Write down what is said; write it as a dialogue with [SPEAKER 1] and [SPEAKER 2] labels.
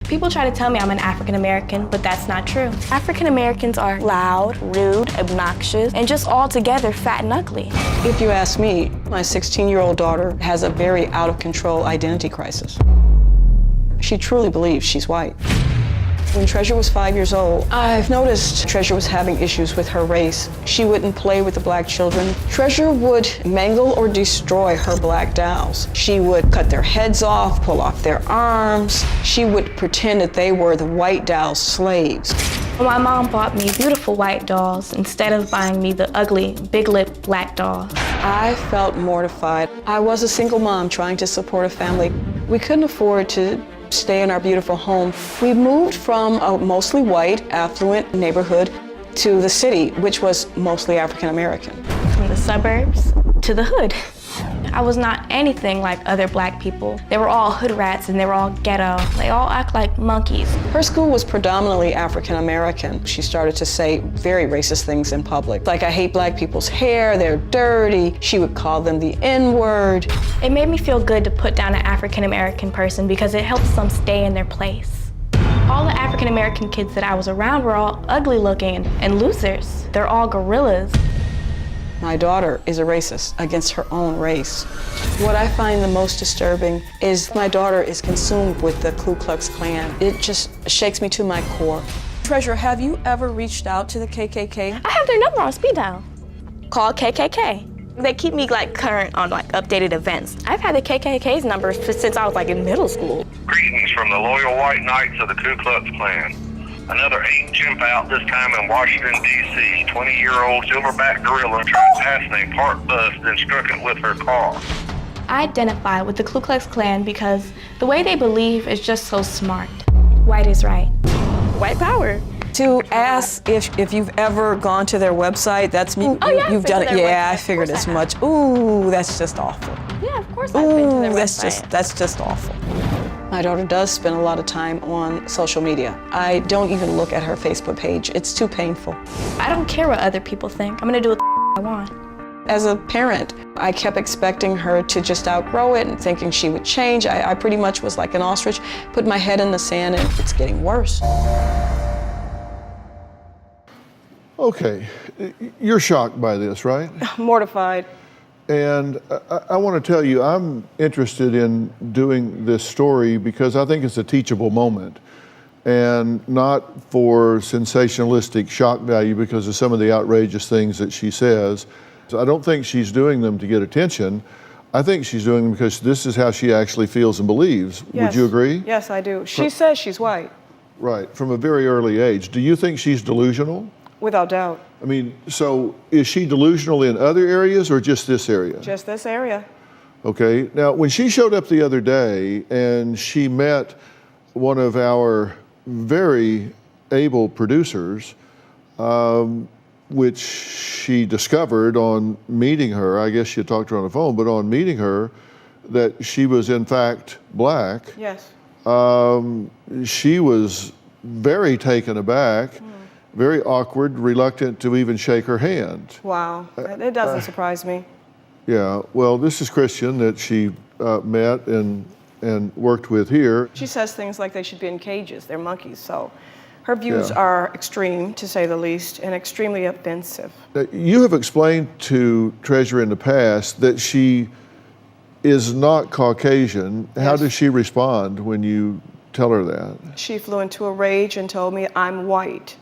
[SPEAKER 1] People try to tell me I'm an African American, but that's not true. African Americans are loud, rude, obnoxious, and just altogether fat and ugly.
[SPEAKER 2] If you ask me, my 16-year-old daughter has a very out-of-control identity crisis. She truly believes she's white. When Treasure was 5 years old, I've noticed Treasure was having issues with her race. She wouldn't play with the black children. Treasure would mangle or destroy her black dolls. She would cut their heads off, pull off their arms. She would pretend that they were the white dolls' slaves.
[SPEAKER 1] My mom bought me beautiful white dolls instead of buying me the ugly, big-lipped black doll.
[SPEAKER 2] I felt mortified. I was a single mom trying to support a family. We couldn't afford to stay in our beautiful home. We moved from a mostly white, affluent neighborhood to the city, which was mostly African American.
[SPEAKER 1] From the suburbs to the hood. I was not anything like other black people. They were all hood rats and they were all ghetto. They all act like monkeys.
[SPEAKER 2] Her school was predominantly African American. She started to say very racist things in public. Like, I hate black people's hair, they're dirty. She would call them the N-word.
[SPEAKER 1] It made me feel good to put down an African American person because it helps them stay in their place. All the African American kids that I was around were all ugly looking and losers. They're all gorillas.
[SPEAKER 2] My daughter is a racist against her own race. What I find the most disturbing is my daughter is consumed with the Ku Klux Klan. It just shakes me to my core. Treasure, have you ever reached out to the KKK?
[SPEAKER 1] I have their number on speed dial. Call KKK. They keep me current on updated events. I've had the KKK's number since I was in middle school.
[SPEAKER 3] Greetings from the loyal white knights of the Ku Klux Klan. Another 8 chimp out, this time in Washington, D.C. 20-year-old silverback gorilla tried passing a parked bus, then struck it with her car.
[SPEAKER 1] I identify with the Ku Klux Klan because the way they believe is just so smart. White is right. White power.
[SPEAKER 2] To ask if you've ever gone to their website, that's me.
[SPEAKER 1] Oh, yeah,
[SPEAKER 2] you've done it. Yeah,
[SPEAKER 1] website.
[SPEAKER 2] I figured as much. Ooh, that's just awful.
[SPEAKER 1] Yeah, of course I've been to their website.
[SPEAKER 2] That's just awful. My daughter does spend a lot of time on social media. I don't even look at her Facebook page. It's too painful.
[SPEAKER 1] I don't care what other people think. I'm gonna do what I want.
[SPEAKER 2] As a parent, I kept expecting her to just outgrow it and thinking she would change. I pretty much was like an ostrich, put my head in the sand, and it's getting worse.
[SPEAKER 4] Okay, you're shocked by this, right?
[SPEAKER 2] Mortified.
[SPEAKER 4] And I want to tell you, I'm interested in doing this story because I think it's a teachable moment and not for sensationalistic shock value because of some of the outrageous things that she says. So I don't think she's doing them to get attention. I think she's doing them because this is how she actually feels and believes.
[SPEAKER 2] Yes.
[SPEAKER 4] Would you agree?
[SPEAKER 2] Yes, I do. She says she's white.
[SPEAKER 4] Right, from a very early age. Do you think she's delusional?
[SPEAKER 2] Without doubt.
[SPEAKER 4] I mean, so is she delusional in other areas or just this area?
[SPEAKER 2] Just this area.
[SPEAKER 4] Okay, now when she showed up the other day and she met one of our very able producers, which she discovered on meeting her, I guess she had talked to her on the phone, but on meeting her, that she was in fact black.
[SPEAKER 2] Yes.
[SPEAKER 4] She was very taken aback. Very awkward, reluctant to even shake her hand.
[SPEAKER 2] Wow, it doesn't surprise me.
[SPEAKER 4] Yeah, well, this is Christian that she met and worked with here.
[SPEAKER 2] She says things like they should be in cages, they're monkeys, so her views are extreme, to say the least, and extremely offensive.
[SPEAKER 4] You have explained to Treasure in the past that she is not Caucasian. How does she respond when you tell her that?
[SPEAKER 2] She flew into a rage and told me I'm white.